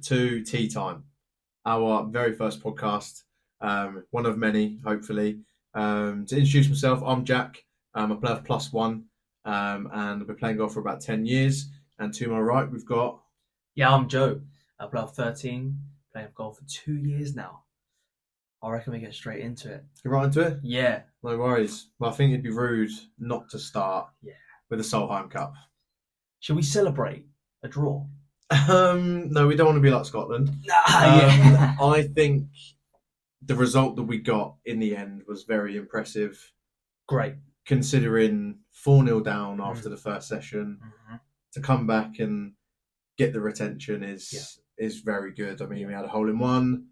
to Tea Time, our very first podcast, one of many, hopefully. To introduce myself, I'm Jack. I'm a player of +1, and I've been playing golf for about 10 years. And to my right, we've got... Yeah, I'm Joe. I play off 13, playing golf for 2 years now. I reckon we get straight into it. Get right into it? Yeah. No worries. Well, I think it'd be rude not to start Yeah. with the Solheim Cup. Shall we celebrate a draw? No, we don't want to be like Scotland. Yeah. I think the result that we got in the end was very impressive. Great. Considering 4-0 down after the first session, to come back and get the retention is very good. I mean, we had a hole-in-one.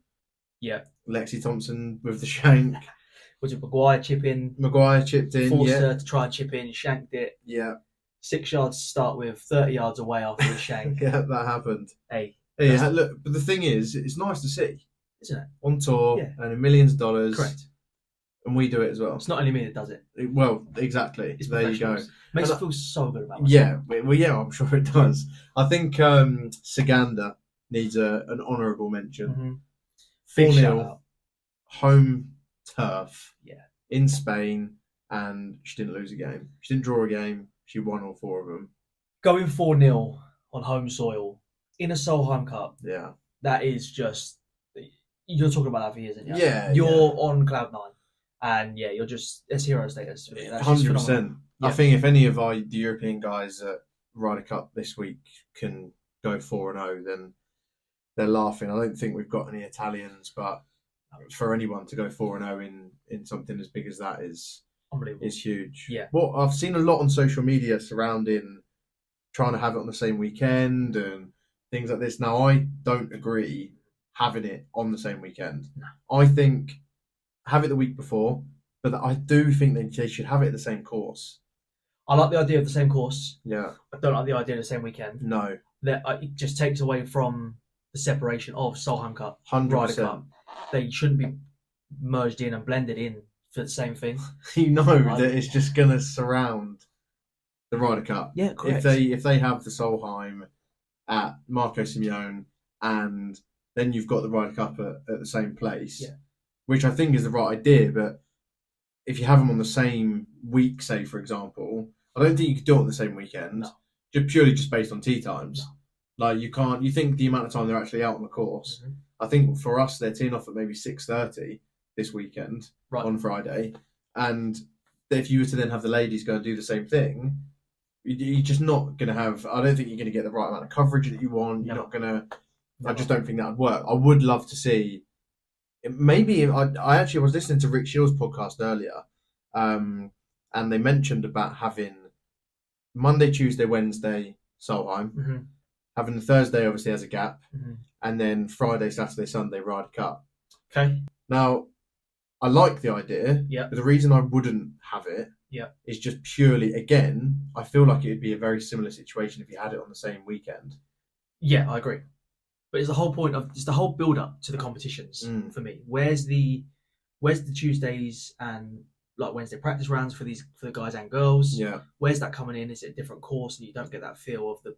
Yeah. Lexi Thompson with the shank. Was it Maguire chipped in, forced her to try and chip in, shanked it. Yeah. 6 yards to start with, 30 yards away after the shank. Yeah, that happened. Hey, look, but the thing is, it's nice to see. Isn't it? On tour, earning millions of dollars. Correct. And we do it as well. It's not only me that does it. Well, exactly. It's there you go. Makes me feel so good about myself. Yeah, I'm sure it does. I think Saganda needs an honourable mention. 4-0, home turf in Spain, and she didn't lose a game. She didn't draw a game. She won all 4 of them. Going 4-0 on home soil in a Solheim Cup. Yeah. That is just... You're talking about that for years, aren't you? Yeah. You're on cloud 9. And you're just... It's hero status for me. 100%. I think if any of the European guys at Ryder Cup this week can go 4-0, then they're laughing. I don't think we've got any Italians, but for anyone to go 4-0 in something as big as that is unbelievable. Is huge. Yeah. Well, I've seen a lot on social media surrounding trying to have it on the same weekend and things like this. Now, I don't agree having it on the same weekend. No. I think have it the week before, but I do think that they should have it at the same course. I like the idea of the same course. Yeah. I don't like the idea of the same weekend. No. It just takes away from the separation of Solheim Cup, 100%. Ryder Cup. They shouldn't be merged in and blended in for the same thing. You know that it's just going to surround the Ryder Cup. Yeah, correct. If they have the Solheim at Marco Simeone and then you've got the Ryder Cup at the same place, which I think is the right idea, but if you have them on the same week, say, for example, I don't think you could do it on the same weekend, purely based on tee times. No. Like, you can't, you think the amount of time they're actually out on the course. I think for us, they're teeing off at maybe 6:30 this weekend on Friday. And if you were to then have the ladies go and do the same thing, you're just not going to have, I don't think you're going to get the right amount of coverage that you want. You're not going to, I just don't think that would work. I would love to see, maybe, I actually was listening to Rick Shields' podcast earlier, and they mentioned about having Monday, Tuesday, Wednesday, Solheim, having the Thursday obviously as a gap, and then Friday, Saturday, Sunday, Ryder Cup. Okay. Now, I like the idea, but the reason I wouldn't have it is just purely, again, I feel like it would be a very similar situation if you had it on the same weekend. Yeah, I agree. But it's the whole point of, it's the whole build up to the competitions for me. Where's the Tuesdays and like Wednesday practice rounds for the guys and girls? Yeah. Where's that coming in? Is it a different course and you don't get that feel of the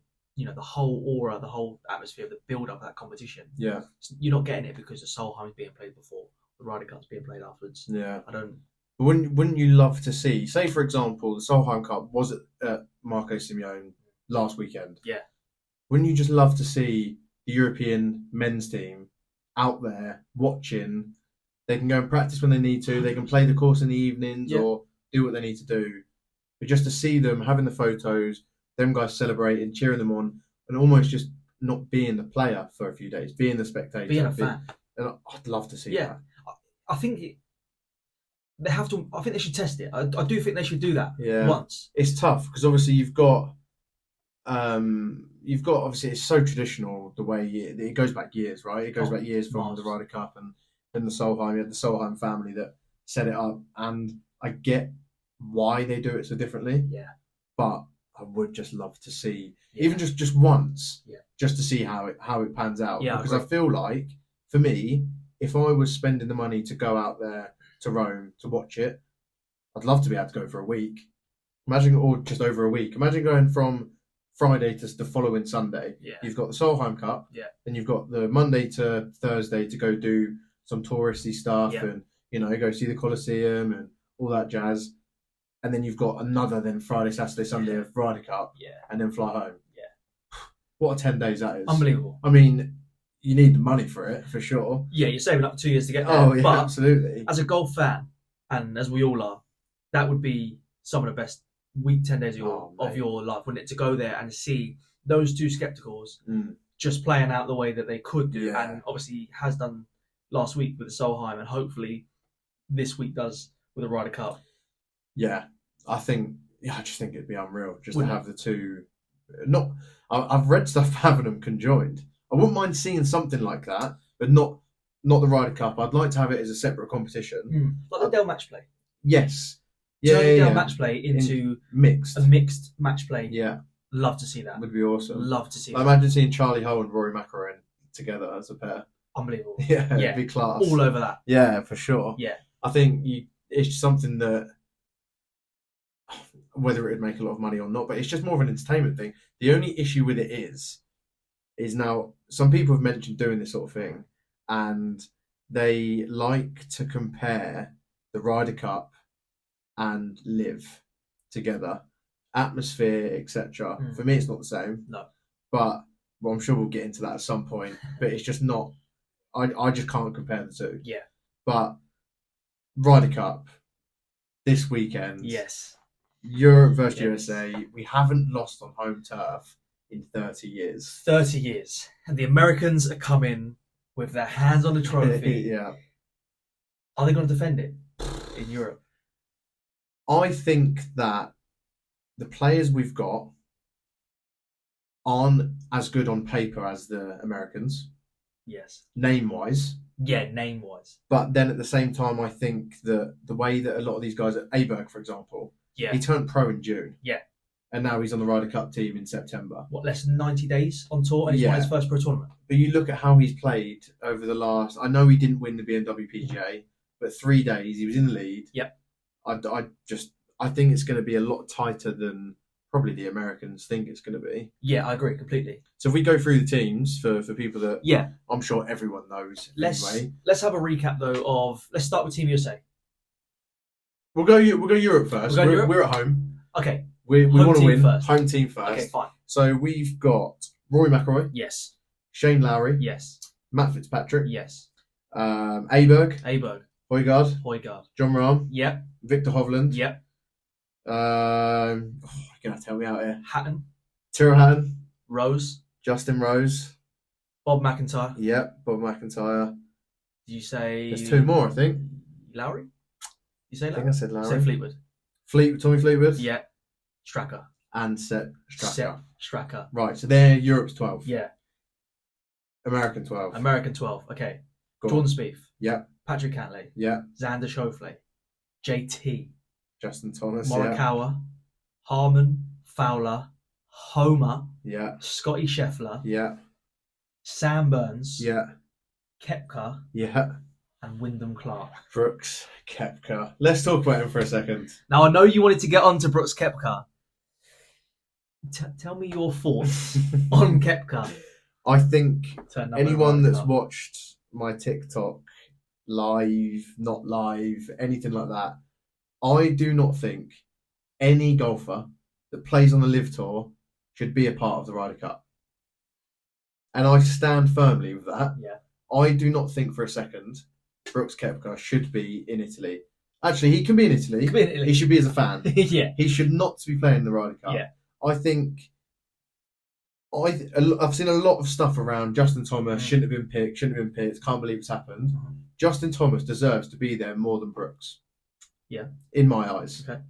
whole aura, the whole atmosphere of the build up of that competition? Yeah. So you're not getting it because the Solheim is being played before, the Ryder Cup's being played afterwards. Yeah. I don't. Wouldn't you love to see, say for example, the Solheim Cup was at Marco Simeone last weekend? Yeah. Wouldn't you just love to see the European men's team out there watching? They can go and practice when they need to. They can play the course in the evenings or do what they need to do. But just to see them having the photos, them guys celebrating, cheering them on, and almost just not being the player for a few days, being the spectator, being a fan. And I'd love to see that. I think they have to. I think they should test it. I do think they should do that once. It's tough because obviously you've got obviously it's so traditional the way it goes back years, right? It goes back years from the Ryder Cup and then the Solheim. You had the Solheim family that set it up, and I get why they do it so differently. Yeah, but I would just love to see even just once, just to see how it pans out. Yeah, because I feel like for me, if I was spending the money to go out there to Rome to watch it, I'd love to be able to go for a week. Imagine, or just over a week. Imagine going from Friday to the following Sunday. Yeah. You've got the Solheim Cup. Yeah. Then you've got the Monday to Thursday to go do some touristy stuff and go see the Colosseum and all that jazz. And then you've got another then Friday, Saturday, Sunday of Ryder Cup. Yeah. And then fly home. Yeah. What a 10 days that is. Unbelievable. I mean, you need the money for it, for sure. Yeah, you're saving up for 2 years to get there. Oh, yeah, but absolutely. As a golf fan, and as we all are, that would be some of the best 10 days of your life, wouldn't it? To go there and see those two skepticals just playing out the way that they could do, and obviously has done last week with the Solheim, and hopefully this week does with the Ryder Cup. Yeah, I just think it'd be unreal just to have the two. I've read stuff having them conjoined. I wouldn't mind seeing something like that, but not the Ryder Cup. I'd like to have it as a separate competition, like the Dell match play. Yes, turning Dell match play into a mixed match play. Yeah, love to see that. Would be awesome. Love to see. I imagine seeing Charlie Hull and Rory McIlroy together as a pair. Unbelievable. Yeah, it'd be class. All over that. Yeah, for sure. Yeah, I think it's something that, whether it would make a lot of money or not, but it's just more of an entertainment thing. The only issue with it is now some people have mentioned doing this sort of thing, and they like to compare the Ryder Cup and Live together, atmosphere, etc. For me, it's not the same. No, but I'm sure we'll get into that at some point. But it's just not. I just can't compare the two. Yeah. But Ryder Cup this weekend. Yes. Europe versus USA. We haven't lost on home turf in 30 years. 30 years. And the Americans are coming with their hands on the trophy. Yeah. Are they going to defend it in Europe? I think that the players we've got aren't as good on paper as the Americans. Yes. Name-wise. Yeah, name-wise. But then at the same time, I think that the way that a lot of these guys, at Aberg, for example, he turned pro in June. Yeah. And now he's on the Ryder Cup team in September. What, less than 90 days on tour? And he's won his first pro tournament. But you look at how he's played over the last... I know he didn't win the BMW PGA, but 3 days he was in the lead. Yep. I think it's going to be a lot tighter than probably the Americans think it's going to be. Yeah, I agree completely. So if we go through the teams for people that I'm sure everyone knows anyway. Let's have a recap though of... Let's start with Team USA. We'll go Europe first. We're at home. Okay. We want to win. First. Home team first. Okay, fine. So we've got Rory McIlroy. Yes. Shane Lowry. Yes. Matt Fitzpatrick. Yes. Aberg. Højgaard. John Rahm. Yep. Victor Hovland. Yep. You're going to tell me out here. Hatton. Tyrrell Hatton. Rose. Justin Rose. Bob McIntyre. Yep, Bob McIntyre. Did you say... There's two more, I think. Lowry? You say Lowry? I think I said Lowry. Say Fleetwood. Tommy Fleetwood. Yeah. Straka. And Sepp Straka. Straka. Right, so they're Europe's 12. Yeah. American 12. American 12, okay. Jordan Spieth. Yeah. Patrick Cantlay. Yeah. Xander Schauffele. JT. Justin Thomas. Morikawa. Yeah. Harmon. Fowler. Homer. Yeah. Scotty Scheffler. Yeah. Sam Burns. Yeah. Koepka. Yeah. And Wyndham Clark. Brooks Koepka. Let's talk about him for a second. Now, I know you wanted to get on to Brooks Koepka. Tell me your thoughts on Koepka. I think anyone that's watched my TikTok, live, not live, anything like that, I do not think any golfer that plays on the Live Tour should be a part of the Ryder Cup. And I stand firmly with that. Yeah. I do not think for a second Brooks Koepka should be in Italy. Actually, he can be in Italy. He should be as a fan. Yeah. He should not be playing the Ryder Cup. Yeah. I think I've seen a lot of stuff around Justin Thomas shouldn't have been picked, can't believe it's happened. Justin Thomas deserves to be there more than Brooks. Yeah. In my eyes. Okay.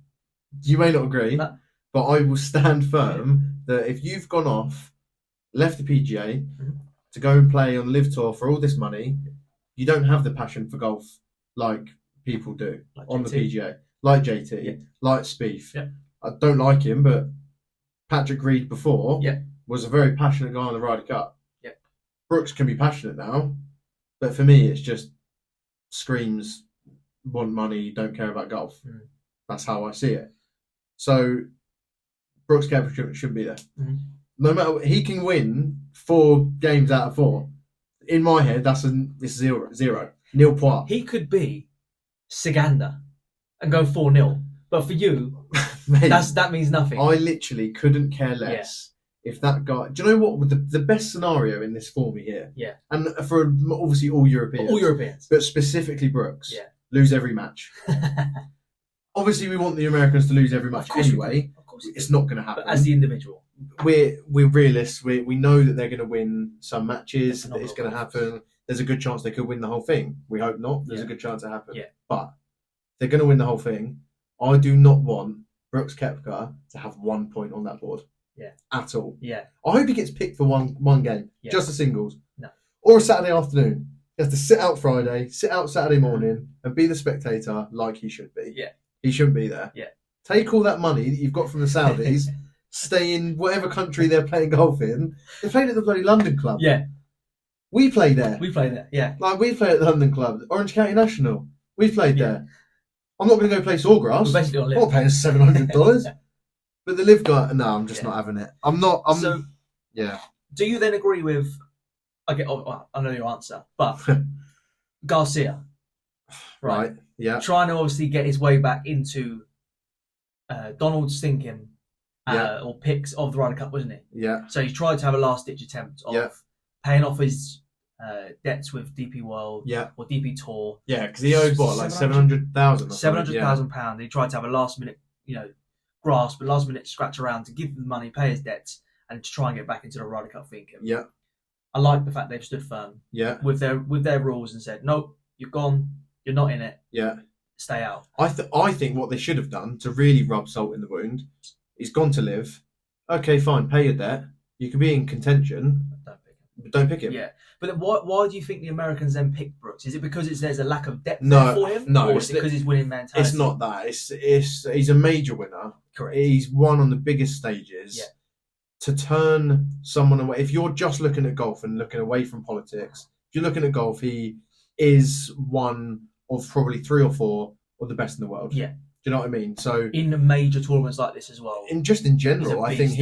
You may not agree, No. but I will stand firm that if you've gone off, left the PGA to go and play on Live Tour for all this money, you don't have the passion for golf like people do on the PGA. Like JT, like Spieth. Yeah. I don't like him, but Patrick Reed before was a very passionate guy on the Ryder Cup. Yeah. Brooks can be passionate now, but for me, it's just screams want money, don't care about golf. That's how I see it. So Brooks Koepka shouldn't be there. No matter he can win 4 games out of 4. In my head, it's 0 nil point. He could be Sigander and go 4-0, but for you, Mate, that means nothing. I literally couldn't care less if that guy. Do you know what? The best scenario in this for me here? Yeah. And for obviously all Europeans, but specifically Brooks. Yeah. Lose every match. Obviously, we want the Americans to lose every match anyway. Of course, it's not going to happen. But as the individual, we're realists. We know that they're going to win some matches. That it's going to happen. There's a good chance they could win the whole thing. We hope not. There's a good chance it happens. Yeah. But they're going to win the whole thing. I do not want Brooks Koepka to have 1 point on that board. Yeah. At all. Yeah. I hope he gets picked for one game. Yeah. Just a singles. No. Or a Saturday afternoon. He has to sit out Friday, sit out Saturday morning, and be the spectator like he should be. Yeah. He shouldn't be there. Yeah. Take all that money that you've got from the Saudis, stay in whatever country they're playing golf in. They played at the bloody London Club. Yeah. We play there. Yeah. Like, we play at the London Club. Orange County National. We played there. I'm not going to go play Sawgrass. We're basically on I'm not paying $700. But the live guy, no, I'm just not having it. Yeah. Do you then agree with, I know your answer, but Garcia, right? Yeah. Trying to obviously get his way back into Donald's thinking or picks of the Ryder Cup, wasn't he? Yeah. So he tried to have a last-ditch attempt of paying off his debts with DP World or DP Tour. Yeah, because he owed what, like 700,000? £700,000. He tried to have a last-minute, grasp, a last-minute scratch around to give the money, pay his debts, and to try and get back into the Ryder Cup thinking. Yeah. I like the fact they've stood firm. Yeah. With their rules and said, nope, you're gone. You're not in it. Yeah. Stay out. I think what they should have done to really rub salt in the wound is gone to live. Okay, fine, pay your debt. You can be in contention. Don't pick him. Yeah. But then why do you think the Americans then pick Brooks? Is it because there's a lack of depth there for him? No. Or is it because he's winning mentality? It's not that. He's a major winner. Correct. He's won on the biggest stages. Yeah. To turn someone away, if you're just looking at golf and looking away from politics, if you're looking at golf, he is one of probably 3 or 4 of the best in the world. Yeah. Do you know what I mean? So in the major tournaments like this as well. In general, I think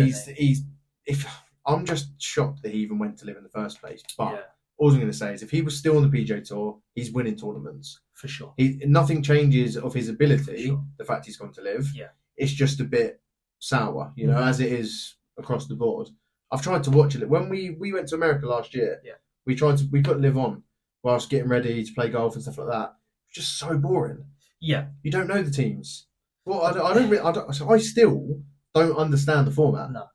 I'm just shocked that he even went to live in the first place. But all I'm going to say is if he was still on the PGA Tour, he's winning tournaments. For sure. Nothing changes of his ability, the fact he's gone to live. Yeah. It's just a bit sour, as it is across the board. I've tried to watch it. When we went to America last year, we put live on whilst getting ready to play golf and stuff like that. It's just so boring. Yeah. You don't know the teams. Well, I still don't understand the format. No.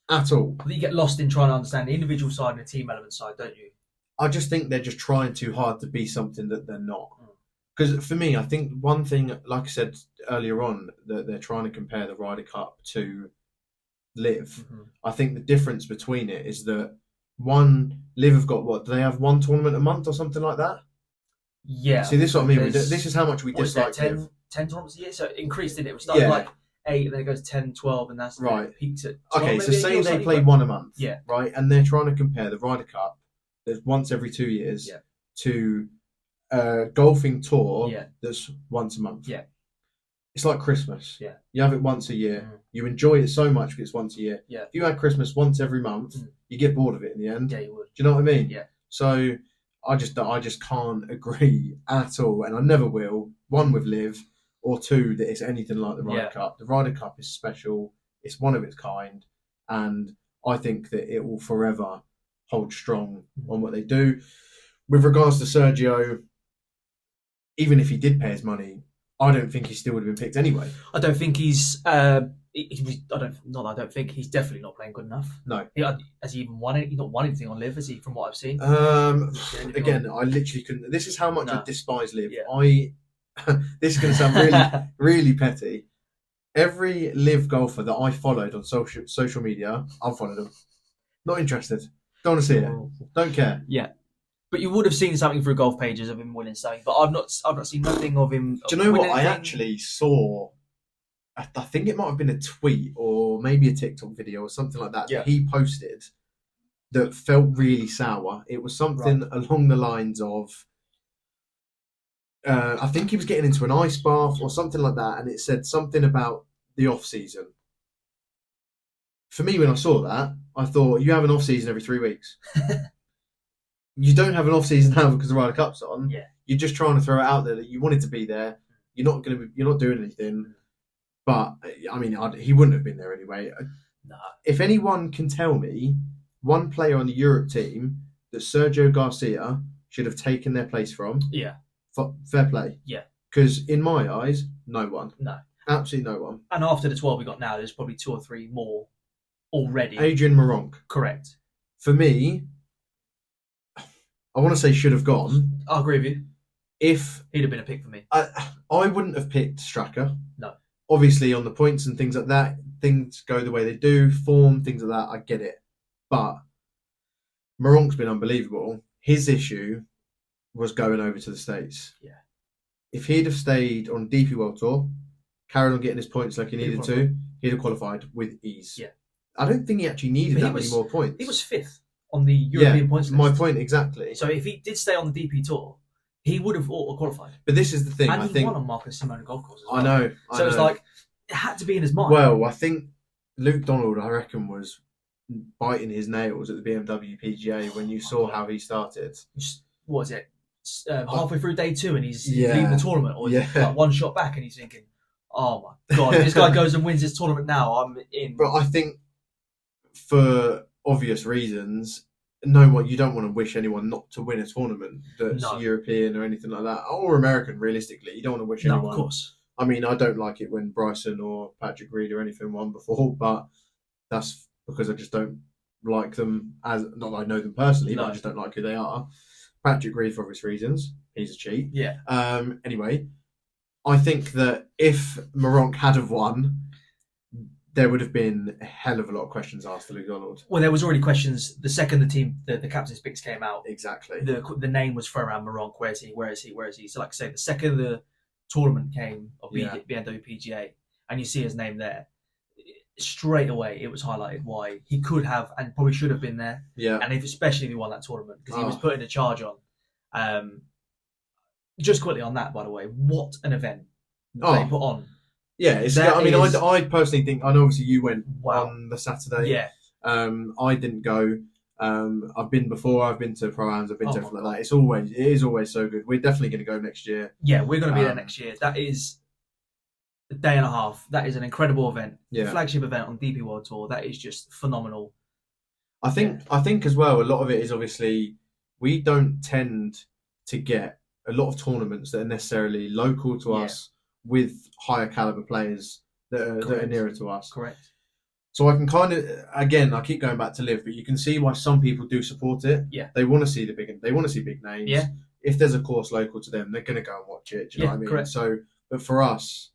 At all. But you get lost in trying to understand the individual side and the team element side, don't you? I just think they're just trying too hard to be something that they're not. Because for me, I think one thing, like I said earlier on, that they're trying to compare the Ryder Cup to Live. Mm-hmm. I think the difference between it is that Live have got what? Do they have 1 tournament a month or something like that? Yeah. See, this is what I mean. This is how much we dislike 10 tournaments a year? So it increased, didn't it? It started like 8, and then it goes 10, 12, and that's right. Peaks at 12. Okay, so say they play 1 a month. Yeah. Right? And they're trying to compare the Ryder Cup that's once every 2 years to a golfing tour that's once a month. Yeah. It's like Christmas. Yeah. You have it once a year. You enjoy it so much because it's once a year. Yeah. If you had Christmas once every month, you get bored of it in the end. Yeah, you would. Do you know what I mean? Yeah. So I just can't agree at all, and I never will. 1 with Live, or 2 that it's anything like the Ryder Cup. The Ryder Cup is special. It's one of its kind, and I think that it will forever hold strong on what they do. With regards to Sergio, even if he did pay his money, I don't think he still would have been picked anyway. I don't think he's. I don't think he's definitely not playing good enough. No. Has he even won it? He's not won anything on Live, has he? From what I've seen. Again, I literally couldn't. This is how much I despise Live. Yeah. This is going to sound really, really petty. Every Live golfer that I followed on social media, unfollowed them. Not interested. Don't want to see it. Don't care. Yeah. But you would have seen something through golf pages of him winning something. But I've not seen nothing of him. Do you know what? I actually saw. I think it might have been a tweet or maybe a TikTok video or something like that that he posted that felt really sour. It was something along the lines of, I think he was getting into an ice bath or something like that, and it said something about the off season. for me, when I saw that, I thought, you have an off-season every 3 weeks. You don't have an off-season now because the Ryder Cup's on. Yeah. You're just trying to throw it out there that you wanted to be there. You're not doing anything. But, I mean, he wouldn't have been there anyway. No. If anyone can tell me one player on the Europe team that Sergio Garcia should have taken their place from, fair play. Yeah. Because in my eyes, no one. No. Absolutely no one. And after the 12 we got now, there's probably 2 or 3 more already. Adrian Meronk. Correct. For me, I want to say should have gone. I agree with you. If he'd have been a pick for me. I wouldn't have picked Straka. No. Obviously, on the points and things like that, things go the way they do, form, things like that, I get it. But Meronk's been unbelievable. His issue was going over to the States. Yeah. If he'd have stayed on DP World Tour, carried on getting his points like he needed to, he'd have qualified with ease. Yeah. I don't think he actually needed many more points. He was 5th on the European points list. My point, exactly. So if he did stay on the DP Tour, he would have auto-qualified. But this is the thing, and I think... won on Marco Simone golf course as well. I know. It's like, it had to be in his mind. Well, I think Luke Donald, I reckon, was biting his nails at the BMW PGA when you saw how he started. What was it? Halfway through day 2 and he's leading the tournament, or like 1 shot back, and he's thinking, oh my God, if this guy goes and wins this tournament now, I'm in. But I think for obvious reasons, you don't want to wish anyone not to win a tournament that's European or anything like that, or American. Realistically, you don't want to wish anyone. No, of course. I mean, I don't like it when Bryson or Patrick Reed or anything won before, but that's because I just don't like them as, not that I know them personally, but I just don't like who they are. Patrick Reed, for obvious reasons, he's a cheat. Yeah. Anyway, I think that if Meronk had have won, there would have been a hell of a lot of questions asked to Luke Donald. Well, there was already questions the second the captain's picks came out. Exactly. The name was thrown around Meronk. Where is he? Where is he? Where is he? So, like I say, the second the tournament came of BMW PGA, and you see his name there, straight away it was highlighted why he could have and probably should have been there. Yeah. And especially if he won that tournament, because he was putting a charge on. Just quickly on that, by the way, what an event they put on. Yeah, I personally think, I know obviously you went on the Saturday. Yeah. I didn't go. I've been before. I've been to Pro-Ams. I've been to everything like that. It is always so good. We're definitely going to go next year. Yeah, we're going to be there next year. That is a day and a half. That is an incredible event. Yeah. Flagship event on DP World Tour. That is just phenomenal. I think as well, a lot of it is obviously we don't tend to get a lot of tournaments that are necessarily local to us with higher caliber players that are nearer to us. Correct. So I can kind of, again, I keep going back to Liv, but you can see why some people do support it. Yeah. They want to see they want to see big names. Yeah. If there's a course local to them, they're going to go and watch it. Do you know what I mean? Correct. So, but for us,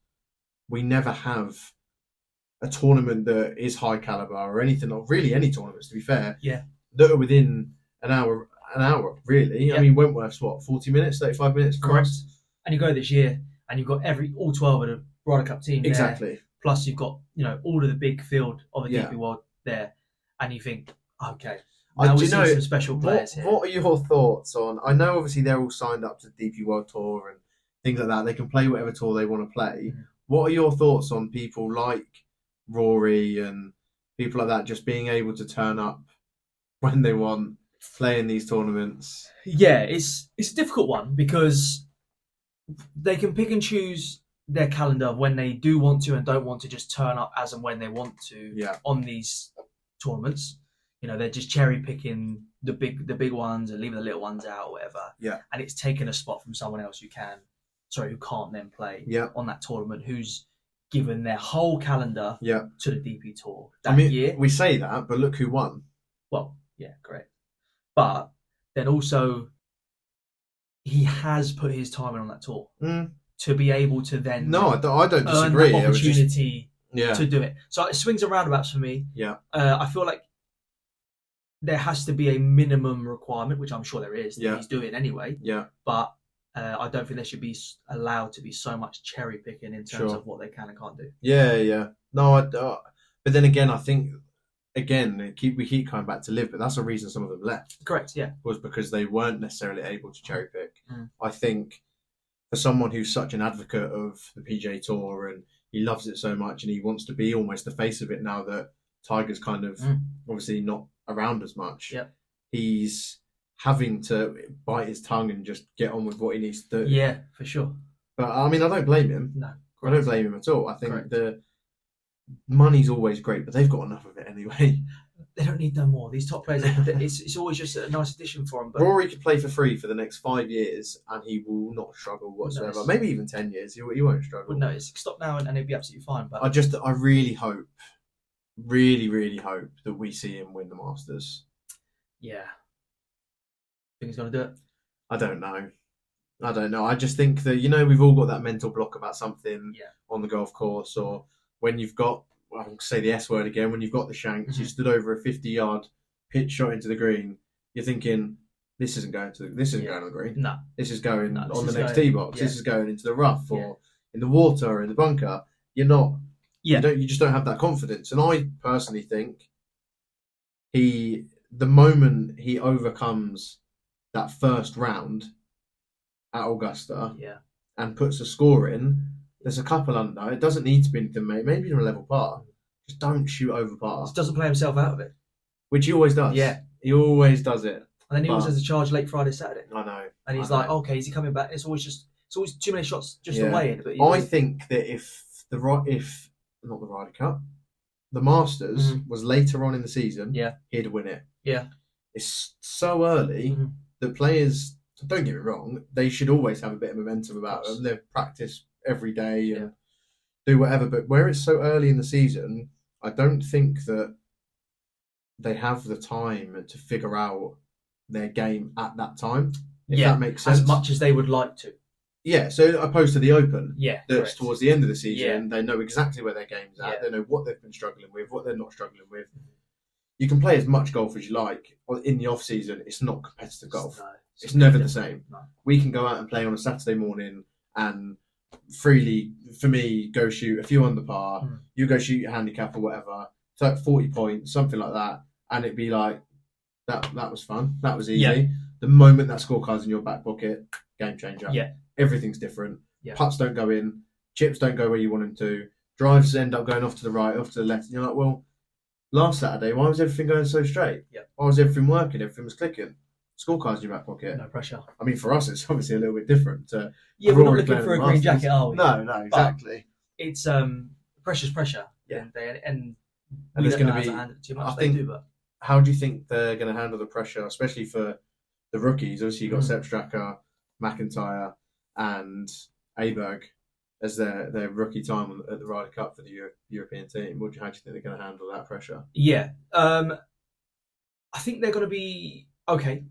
we never have a tournament that is high caliber or anything, or really any tournaments, to be fair. Yeah. That are within an hour, really. Yeah. I mean, Wentworth's 40 minutes, 35 minutes? Correct. And you go this year, and you've got all 12 of the Ryder Cup team exactly there. Plus you've got all of the big field of the DP World there, and you think, okay, now we see some special players here. What are your thoughts on? I know obviously they're all signed up to the DP World Tour and things like that. They can play whatever tour they want to play. Mm-hmm. What are your thoughts on people like Rory and people like that just being able to turn up when they want, play in these tournaments? Yeah, it's a difficult one because they can pick and choose their calendar of when they do want to and don't want to just turn up as and when they want to on these tournaments. They're just cherry picking the big ones and leaving the little ones out or whatever. Yeah. And it's taking a spot from someone else who can't then play on that tournament, who's given their whole calendar to the DP Tour that year. We say that, but look who won. Well, yeah, correct. But then also he has put his time in on that tour. To be able to then I don't disagree. Earn that opportunity to do it. So it swings and roundabouts for me. Yeah. I feel like there has to be a minimum requirement, which I'm sure there is, that he's doing anyway. Yeah. But I don't think there should be allowed to be so much cherry picking in terms of what they can and can't do. Yeah, yeah. No, but then again, I think we keep coming back to Liv, but that's the reason some of them left. Correct. Yeah. Was because they weren't necessarily able to cherry pick. I think for someone who's such an advocate of the PGA Tour and he loves it so much and he wants to be almost the face of it now that Tiger's kind of obviously not around as much. Yep. He's having to bite his tongue and just get on with what he needs to do. Yeah, for sure. But I mean, I don't blame him. No, I don't blame him at all. I think the money's always great, but they've got enough of it anyway. They don't need no more. These top players, it's always just a nice addition for them. But Rory could play for free for the next 5 years, and he will not struggle whatsoever. Maybe even 10 years, he won't struggle. Wouldn't notice. Stop now, and he'll be absolutely fine. But I really hope, really hope that we see him win the Masters. Yeah. Think he's going to do it? I don't know. I just think that, we've all got that mental block about something on the golf course, or when you've got, I can say the S word again, when you've got the shanks, you stood over a 50-yard pitch shot into the green, you're thinking, this isn't going on the green. No. This is going on the next tee box. Yeah. This is going into the rough or in the water or in the bunker. You're not. Yeah. You just don't have that confidence. And I personally think the moment he overcomes that first round at Augusta and puts a score in, there's a couple under. It doesn't need to be anything, maybe even a level par. Just don't shoot over par. Just doesn't play himself out of it. Which he always does. Yeah. He always does it. And then he always has a charge late Friday, Saturday. I know. And he's like, okay, is he coming back? It's always too many shots just away. But I think that if not the Ryder Cup, the Masters was later on in the season, he'd win it. Yeah. It's so early that players, don't get me wrong, they should always have a bit of momentum about them. They practice every day and do whatever. But where it's so early in the season, I don't think that they have the time to figure out their game at that time. If that makes sense. As much as they would like to. Yeah, so opposed to the Open, that's correct. Towards the end of the season, they know exactly where their game's at. They know what they've been struggling with, what they're not struggling with. You can play as much golf as you like. In the off season, it's not competitive golf. No, it's never the same. No. We can go out and play on a Saturday morning and freely, for me, go shoot a few under par. You go shoot your handicap or whatever, 40 points, something like that, and it'd be like, that was fun. That was easy. Yeah. The moment that scorecard's in your back pocket, game changer. Yeah. Everything's different. Yeah. Putts don't go in. Chips don't go where you want them to. Drives end up going off to the right, off to the left. And you're like, well, last Saturday, why was everything going so straight? Yeah. Why was everything working? Everything was clicking. Scorecard's in your back pocket. No pressure. I mean, for us, it's obviously a little bit different. We're not looking for a green jacket, are we? No, exactly. But it's pressure's pressure. Yeah. And there's going to be too much. I think. But how do you think they're going to handle the pressure, especially for the rookies? Obviously, you've got Sepp Straka, McIntyre, and Aberg as their rookie time at the Ryder Cup for the European team. How do you think they're going to handle that pressure? Yeah, I think they're going to be okay.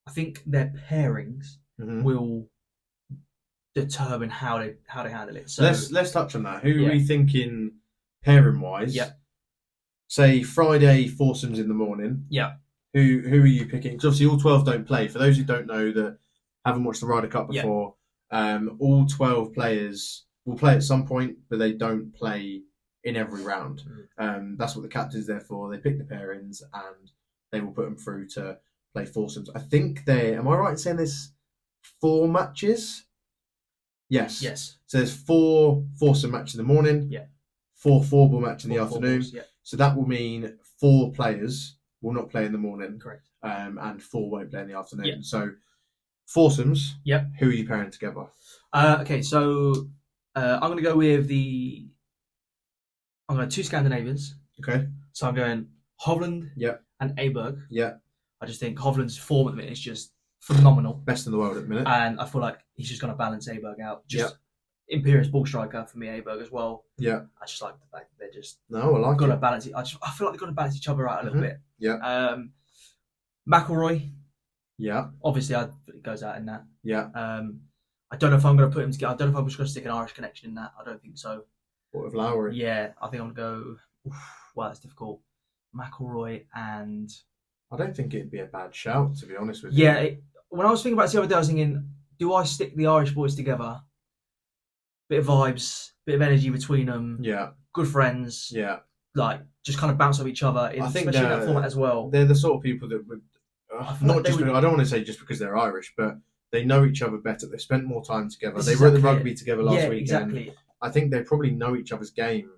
I think their pairings will determine how they handle it. So let's touch on that. Who are we thinking pairing wise? Yeah. Say Friday foursomes in the morning. Yeah. Who are you picking? Because obviously all 12 don't play. For those who don't know that haven't watched the Ryder Cup before, all 12 players will play at some point, but they don't play in every round. That's what the captain's there for. They pick the pairings and they will put them through to play foursomes. I think am I right in saying there's 4 matches? Yes. So there's 4 foursome matches in the morning. Yeah. 4 four-ball match in the afternoon. Balls, so that will mean 4 players will not play in the morning. Correct. And 4 won't play in the afternoon. Yeah. So foursomes. Yep. Who are you pairing together? Okay, so I'm going to go with I'm going 2 Scandinavians. Okay. So I'm going Hovland and Aberg. Yeah. I just think Hovland's form at the minute is just phenomenal. Best in the world at the minute. And I feel like he's just going to balance Aberg out. Just imperious ball striker for me, Aberg as well. Yeah. I just like the fact that they're just I like got to balance it. I feel like they've got to balance each other out a little bit. Yeah. McIlroy. Yeah. Obviously, it goes out in that. Yeah. I don't know if I'm going to put him together. I don't know if I'm just going to stick an Irish connection in that. I don't think so. What with Lowry? Yeah, I think I'm going to go. Well, that's difficult. McIlroy and. I don't think it'd be a bad shout, to be honest with you. Yeah, when I was thinking about it the other day, I was thinking, do I stick the Irish boys together? Bit of vibes, bit of energy between them. Yeah. Good friends. Yeah. Like, just kind of bounce off each other, especially in that format as well. They're the sort of people that would. I don't want to say just because they're Irish, but they know each other better. They've spent more time together. They were at the rugby together last weekend. Exactly. I think they probably know each other's game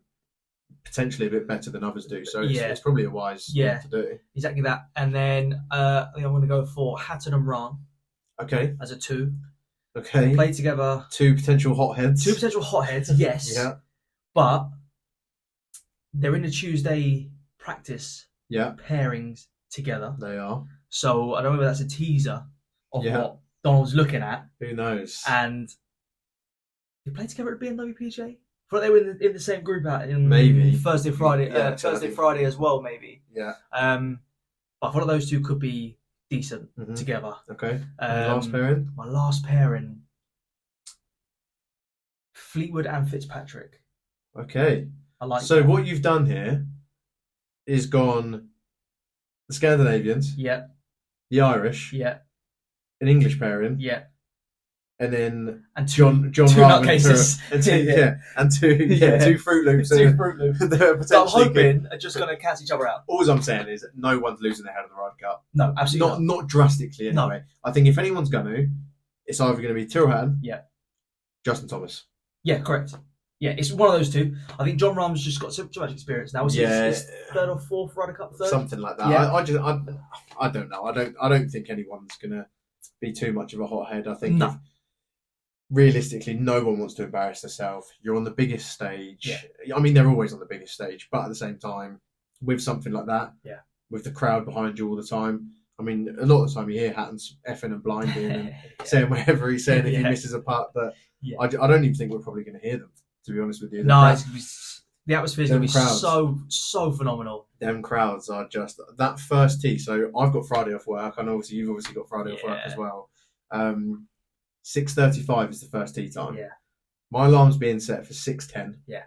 potentially a bit better than others do. So it's probably a wise thing to do. Exactly that. And then I think I'm going to go for Hatton and Rahn. Okay. As a 2. Okay. They play together. 2 potential hotheads. 2 potential hotheads, yes. Yeah. But they're in the Tuesday practice pairings together. They are. So I don't know whether that's a teaser of what Donald's looking at. Who knows? And they play together at BMW PJ? I thought they were in the same group out in maybe Thursday, Friday, Friday as well, maybe. Yeah. But I thought those 2 could be decent together. Okay. Last pairing? My last pairing, Fleetwood and Fitzpatrick. Okay. I like so that. What you've done here is gone the Scandinavians. Yeah. The Irish. Yeah. An English pairing. Yeah. And then John 2 nutcases. And 2 Fruit Loops. 2 Fruit Loops. So I'm hoping are just going to cancel each other out. All I'm saying is no one's losing their head of the Ryder Cup. No, absolutely not drastically anyway. No. I think if anyone's going to, it's either going to be Tyrrell Hatton, Justin Thomas. Yeah, correct. Yeah, it's one of those 2. I think John Rahm's just got so much experience now. It's his 3rd or 4th Ryder Cup, 3rd? Something like that. Yeah. I don't know. I don't think anyone's going to be too much of a hothead. I think realistically, no one wants to embarrass themselves. You're on the biggest stage. Yeah. I mean, they're always on the biggest stage, but at the same time, with something like that, with the crowd behind you all the time, I mean, a lot of the time you hear Hatton's effing and blinding and saying whatever he's saying if he misses a putt, but I don't even think we're probably going to hear them, to be honest with you. No, the atmosphere's going to be so phenomenal. Them crowds are just that first tee. So I've got Friday off work, and obviously you've got Friday off work as well. 6:35 is the first tee time. Yeah. My alarm's being set for 6:10. Yeah.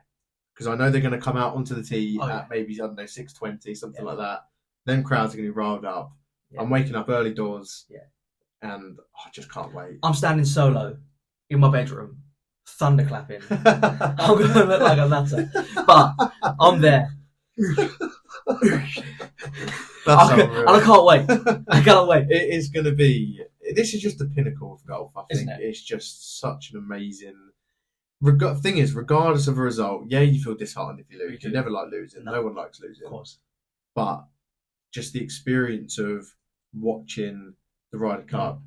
Because I know they're going to come out onto the tee at maybe, I don't know, 6:20, something like that. Then crowds are going to be riled up. Yeah. I'm waking up early doors. Yeah. And I just can't wait. I'm standing solo in my bedroom, thunderclapping. I'm going to look like a nutter. But I'm there. I can't wait. I can't wait. It is going to be. This is just the pinnacle of golf. I think it's just such an amazing. Thing is, regardless of a result, you feel disheartened if you lose. You never like losing. No one likes losing. Of course. But just the experience of watching the Ryder Cup,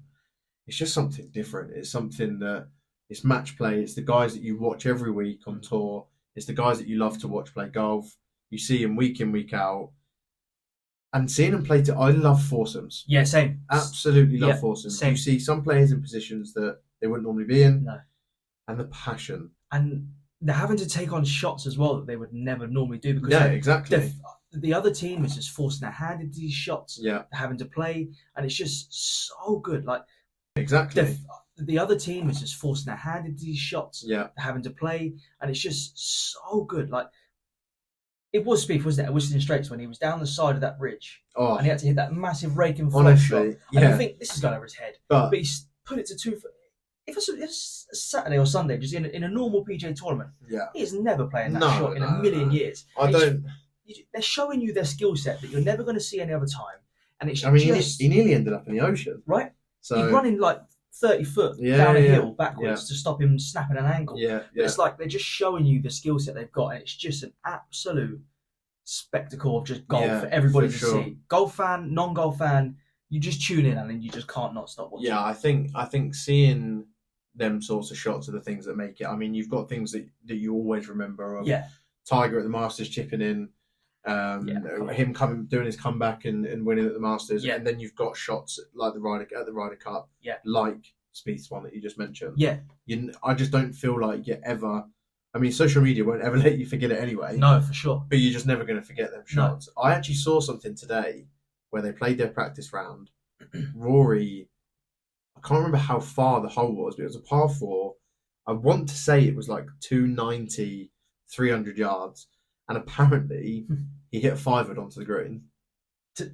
it's just something different. It's something that it's match play. It's the guys that you watch every week on tour. It's the guys that you love to watch play golf. You see them week in, week out. And seeing them play I love foursomes. Yeah, same. Absolutely love foursomes. Same. You see some players in positions that they wouldn't normally be in. No. And the passion. And they're having to take on shots as well that they would never normally do. Because exactly. The other team is just forcing their hand into these shots. Yeah. They're having to play. And it's just so good. Like exactly. The other team is just forcing their hand into these shots. Yeah. They're having to play. And it's just so good. Like, it was Spieth, wasn't it, at Whistling Straits when he was down the side of that ridge and he had to hit that massive rake and flush shot. And you think, this is going over his head. But he's put it to 2 foot. If it's a Saturday or Sunday, just in a normal PGA tournament, he is never playing that shot in a million years. They're showing you their skill set that you're never going to see any other time. And it's he nearly ended up in the ocean. Right? So he's running like 30 foot down a hill backwards to stop him snapping an ankle. But it's like they're just showing you the skill set they've got, and it's just an absolute spectacle of just golf for everybody to see. Golf fan, non-golf fan, you just tune in and then you just can't not stop watching. Yeah, I think seeing them sorts of shots are the things that make it. I mean, you've got things that you always remember of Tiger at the Masters chipping in, him doing his comeback and winning at the Masters, and then you've got shots like the Ryder Cup, like Spieth's one that you just mentioned. I just don't feel like you ever. I mean, social media won't ever let you forget it anyway. No, for sure. But you're just never going to forget them shots. No. I actually saw something today where they played their practice round. Rory, I can't remember how far the hole was, but it was a par 4. I want to say it was like 290, 300 yards. And apparently, he hit a 5-wood onto the green.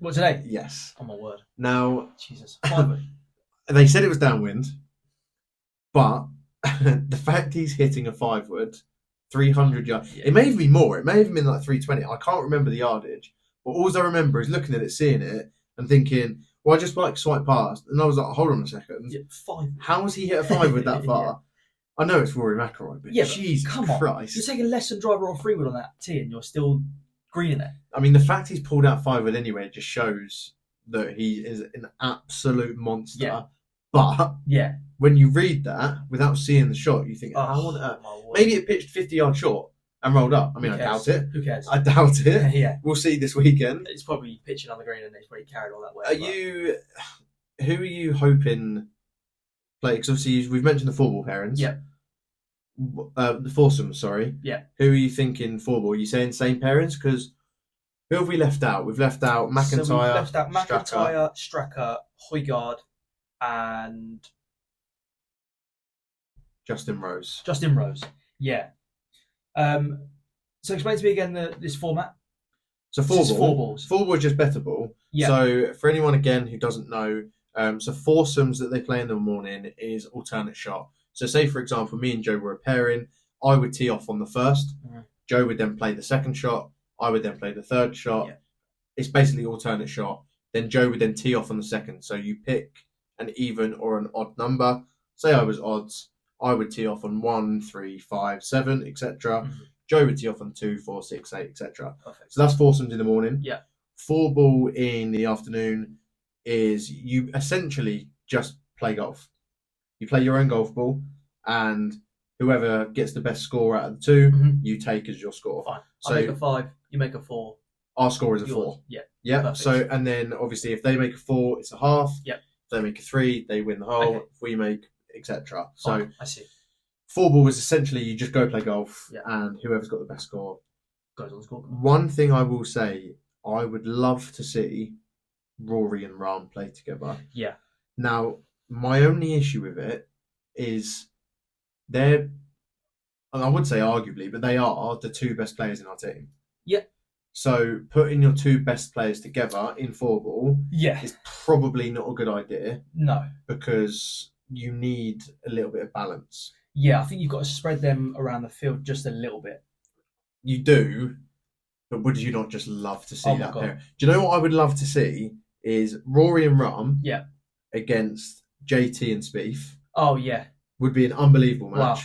What, today? Yes. Oh, my word. Now, Jesus, 5-wood. They said it was downwind, but the fact he's hitting a 5-wood, 300 yards, it may even be more. It may have been like 320. I can't remember the yardage, but all I remember is looking at it, seeing it, and thinking, well, I just like swipe past, and I was like, hold on a second, 5. How has he hit a 5-wood that far? I know it's Rory McIlroy, but Jesus come Christ. on. You're taking less than driver or freewheel on that tee and you're still greening it. I mean, the fact he's pulled out 5-wood anyway just shows that he is an absolute monster. Yeah. But when you read that without seeing the shot, you think, maybe it pitched 50 yards short and rolled up. I mean, I doubt it. Who cares? I doubt it. Yeah. We'll see this weekend. It's probably pitching on the green and it's probably carried all that way. Who are you hoping play? Because obviously we've mentioned the 4-ball pairings. Yeah. The foursomes, sorry. Yeah. Who are you thinking 4-ball? Are you saying same pairings? Because who have we left out? We've left out McIntyre. So we've left out McIntyre, Stracker, Højgaard, and Justin Rose. Yeah. So explain to me again this format. So 4-ball. 4-ball is just better ball. Yeah. So for anyone again who doesn't know, so foursomes that they play in the morning is alternate shot. So say for example, me and Joe were a pairing. I would tee off on the first. Mm-hmm. Joe would then play the second shot. I would then play the third shot. Yeah. It's basically alternate shot. Then Joe would then tee off on the second. So you pick an even or an odd number. Say I was odds. I would tee off on 1, 3, 5, 7, etc. Mm-hmm. Joe would tee off on 2, 4, 6, 8, etc. So that's foursomes in the morning. Yeah. 4-ball in the afternoon is you essentially just play golf. You play your own golf ball, and whoever gets the best score out of the two, you take as your score. Fine. So I make a 5, you make a 4. Our score is a 4. Yeah. Yeah. Perfect. So and then obviously if they make a 4, it's a half. Yep. If they make a 3, they win the hole. Okay. If we make etc. So I see. 4-ball is essentially you just go play golf, and whoever's got the best score goes on the score. One thing I will say, I would love to see Rory and Rahm play together. Yeah. Now, my only issue with it is they're, and I would say arguably, but they are the 2 best players in our team. Yeah. So putting your 2 best players together in 4-ball is probably not a good idea. No. Because you need a little bit of balance. Yeah, I think you've got to spread them around the field just a little bit. You do, but would you not just love to see that pair? Do you know what I would love to see is Rory and Rahm against JT and Spieth. Oh, yeah. Would be an unbelievable match. Wow.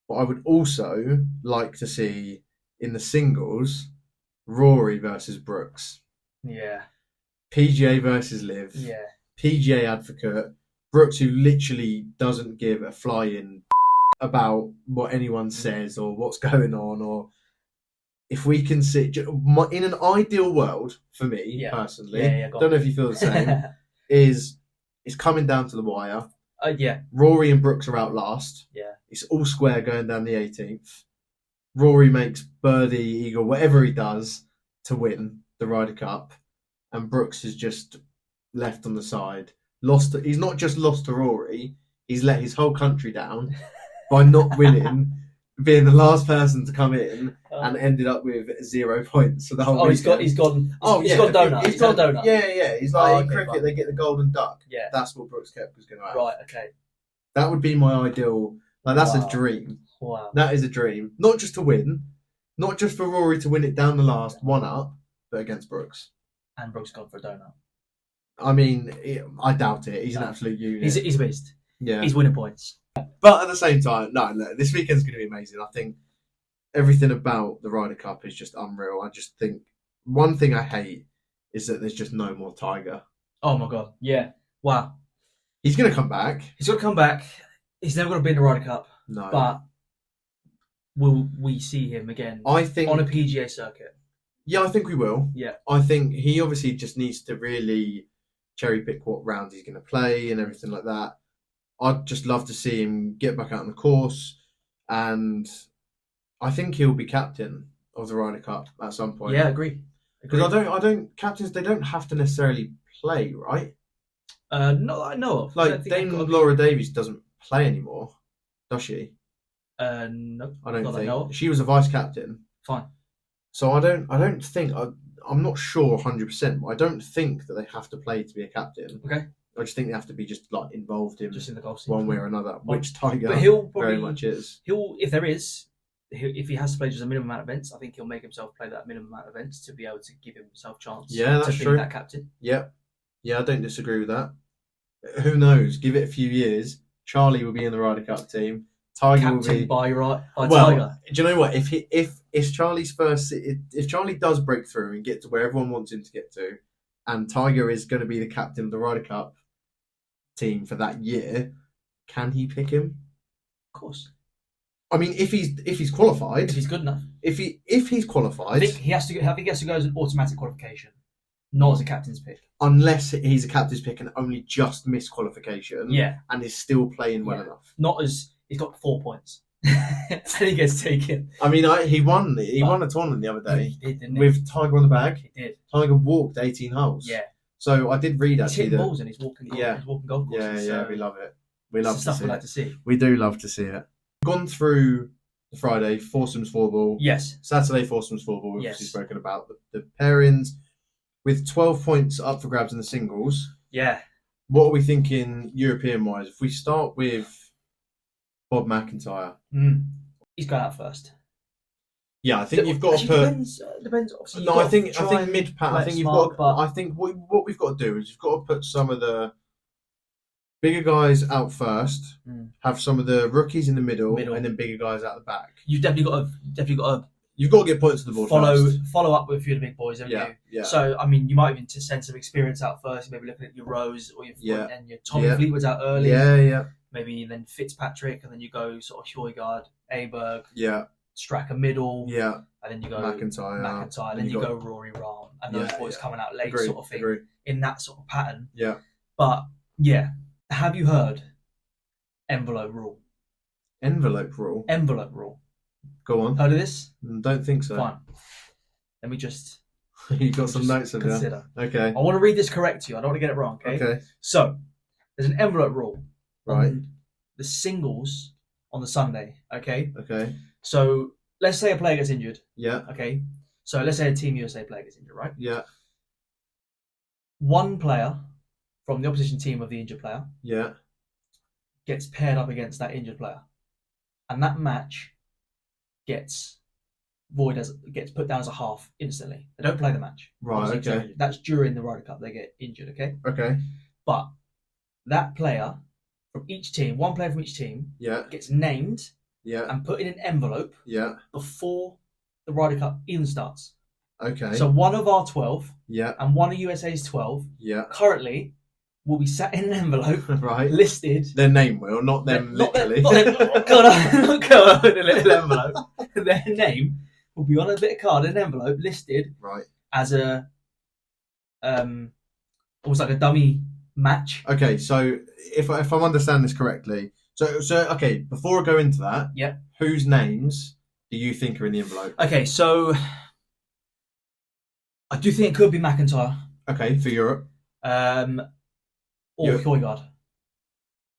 But I would also like to see in the singles Rory versus Brooks. Yeah. PGA versus Liv. Yeah. PGA advocate. Brooks, who literally doesn't give a flying about what anyone says or what's going on, or if we can see in an ideal world for me personally, don't know if you feel the same, is it's coming down to the wire. Rory and Brooks are out last. Yeah. It's all square going down the 18th. Rory makes birdie, eagle, whatever he does to win the Ryder Cup, and Brooks is just left on the side. He's not just lost to Rory, he's let his whole country down by not winning, being the last person to come in, and ended up with 0 points for the whole weekend. He's gone donut. He's got a donut. Yeah. He's like in cricket, they get the golden duck. Yeah. That's what Brooks Koepka's going to have. Right, okay. That would be my ideal. Like, that's a dream. Wow. That is a dream. Not just to win, not just for Rory to win it down the last, one up, but against Brooks. And Brooks gone for a donut. I mean, I doubt it. He's an absolute unit. He's a beast. Yeah. He's winning points. But at the same time, no, this weekend's going to be amazing. I think everything about the Ryder Cup is just unreal. I just think one thing I hate is that there's just no more Tiger. Oh my God. Yeah. Wow. He's going to come back. He's never going to be in the Ryder Cup. No. But will we see him again I think, on a PGA circuit? Yeah, I think we will. Yeah. I think he obviously just needs to really cherry pick what rounds he's going to play and everything like that. I'd just love to see him get back out on the course, and I think he'll be captain of the Ryder Cup at some point. Yeah, agree. Because captains, they don't have to necessarily play, right? Not that I know of. Like Laura Davies doesn't play anymore, does she? No, I don't think. I know of. She was a vice captain. Fine. So I don't think I'm not sure 100%, but I don't think that they have to play to be a captain. Okay. I just think they have to be just like involved in the golf scene, one way or another, which Tiger very much is. If he has to play just a minimum amount of events, I think he'll make himself play that minimum amount of events to be able to give himself a chance that's to true. be that captain. Yeah, I don't disagree with that. Who knows? Give it a few years, Charlie will be in the Ryder Cup team, Tiger will captained be by well. Tiger. Do you know what? If Charlie's if Charlie does break through and get to where everyone wants him to get to, and Tiger is going to be the captain of the Ryder Cup team for that year, can he pick him? Of course. I mean, if he's qualified, If he's good enough. if he's qualified, I think he has to go as an automatic qualification, not as a captain's pick. Unless he's a captain's pick and only just missed qualification, and is still playing well enough. Not as he's got 4 points, and he gets taken. I mean, he won a tournament the other day he did, with Tiger on the bag. He did. Tiger walked 18 holes. Yeah. So I did read actually he's hitting balls and he's walking. He's walking golf courses. Yeah, we love it. We love stuff we like to see. We do love to see it. We've gone through the Friday foursomes four ball. Yes. Saturday foursomes four ball. We've obviously spoken about the pairings with 12 points up for grabs in the singles. Yeah. What are we thinking European wise? If we start with Bob McIntyre, he's going out first. Yeah, I think you've got to put. Depends. No, I think mid pack. I think you've got. I think what we've got to do is you've got to put some of the bigger guys out first. Have some of the rookies in the middle, and then bigger guys out the back. You've definitely got to. You've got to get points to the board. Follow up with a few of the big boys, haven't you? Yeah. So I mean, you might even send some experience out first. Maybe looking at your Rose or and your Tommy Fleetwood's out early. Yeah. Maybe then Fitzpatrick, and then you go sort of Højgaard, Aberg. Yeah. Stracker middle. Yeah. And then you go McIntyre. Then you go Rory Rahm, and those boys coming out late, sort of thing. Agree. In that sort of pattern. Yeah. But have you heard envelope rule? Envelope rule. Go on. Heard of this? Don't think so. Fine. Let me just. You've got some notes in there. Okay. I want to read this correct to you. I don't want to get it wrong. Okay. So there's an envelope rule. Right. The singles on the Sunday. Okay. Okay. So let's say a player gets injured. Yeah. Okay. So let's say a Team USA player gets injured, right? Yeah. One player from the opposition team of the injured player. Yeah. Gets paired up against that injured player, and that match gets put down as a half instantly. They don't play the match. Right. Okay. That's during the Ryder Cup. They get injured. Okay. Okay. But that player from each team, one player from each team, gets named. Yeah. And put in an envelope. Yeah. Before the Ryder Cup even starts. Okay. So one of our 12. Yeah. And one of USA's 12. Yeah. Currently, will be sat in an envelope. Right. Listed. Their name will, not them literally. Not going in a little envelope. Their name will be on a bit of card in an envelope listed. Right. As a almost like a dummy match. Okay, so if I'm understanding this correctly, so okay, before I go into that, whose names do you think are in the envelope? Okay, so I do think it could be McIntyre. Okay, for Europe. Or Højgaard.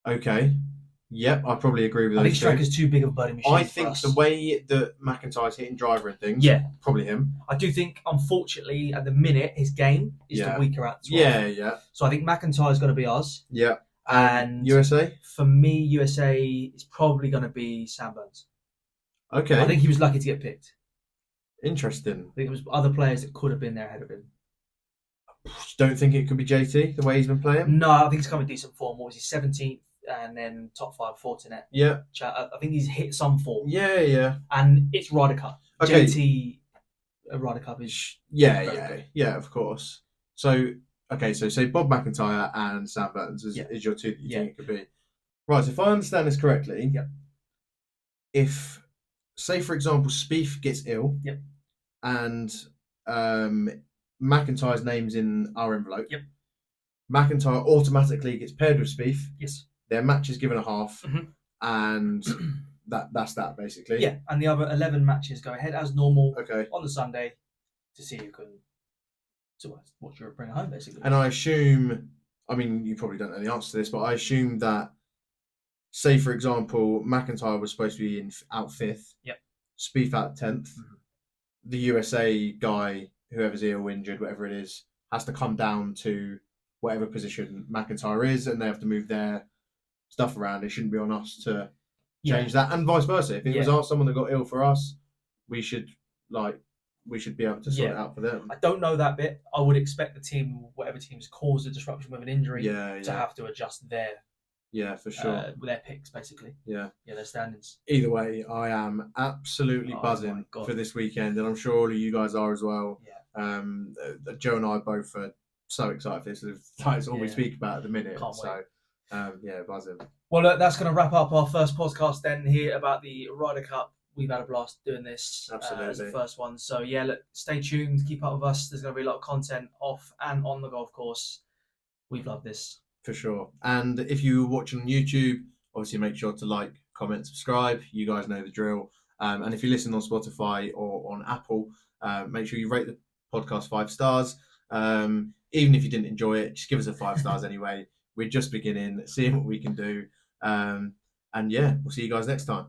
Okay. Yep, I probably agree with those. I think Stracker's too big of a birdie machine. I think the way that McIntyre's hitting driver and things, probably him. I do think, unfortunately, at the minute, his game is the weaker out. Yeah. So I think McIntyre's going to be ours. Yeah. And USA? For me, USA is probably going to be Sam Burns. Okay. I think he was lucky to get picked. Interesting. I think it was other players that could have been there ahead of him. Don't think it could be JT, the way he's been playing? No, I think he's come in decent form. What was he, 17th and then top 5 Fortinet? Yeah. I think he's hit some form. Yeah. And it's Ryder Cup. Okay. JT, Ryder Cup is... Yeah, of course. So, okay, so say Bob McIntyre and Sam Burns is your two that you think it could be. Right, so if I understand this correctly, if, say for example, Spieth gets ill and McIntyre's name's in our envelope, McIntyre automatically gets paired with Spieth. Yes. Their match is given a half, and that's that basically. Yeah, and the other 11 matches go ahead as normal on the Sunday to see who can... So what you're bringing home, basically. And I assume, I mean, you probably don't know the answer to this, but I assume that, say for example, McIntyre was supposed to be out 5th. Yep. Spieth out 10th. Mm-hmm. The USA guy, whoever's ill, injured, whatever it is, has to come down to whatever position McIntyre is, and they have to move their stuff around. It shouldn't be on us to change that, and vice versa. If it was someone that got ill for us, we should be able to sort it out for them. I don't know that bit. I would expect the team, whatever team's caused a disruption with an injury, to have to adjust their Yeah, for sure. With their picks, basically. Yeah, their standings. Either way, I am absolutely buzzing for this weekend, and I'm sure all of you guys are as well. Yeah. Joe and I both are so excited for this. It's all we speak about at the minute. Can't wait. Buzzing. Well, look, that's going to wrap up our first podcast then here about the Ryder Cup. We've had a blast doing this as the first one. So, look, stay tuned. Keep up with us. There's going to be a lot of content off and on the golf course. We've loved this. For sure. And if you're watching on YouTube, obviously make sure to like, comment, subscribe. You guys know the drill. And if you listen on Spotify or on Apple, make sure you rate the podcast 5 stars. Even if you didn't enjoy it, just give us a 5 stars anyway. We're just beginning, seeing what we can do. And we'll see you guys next time.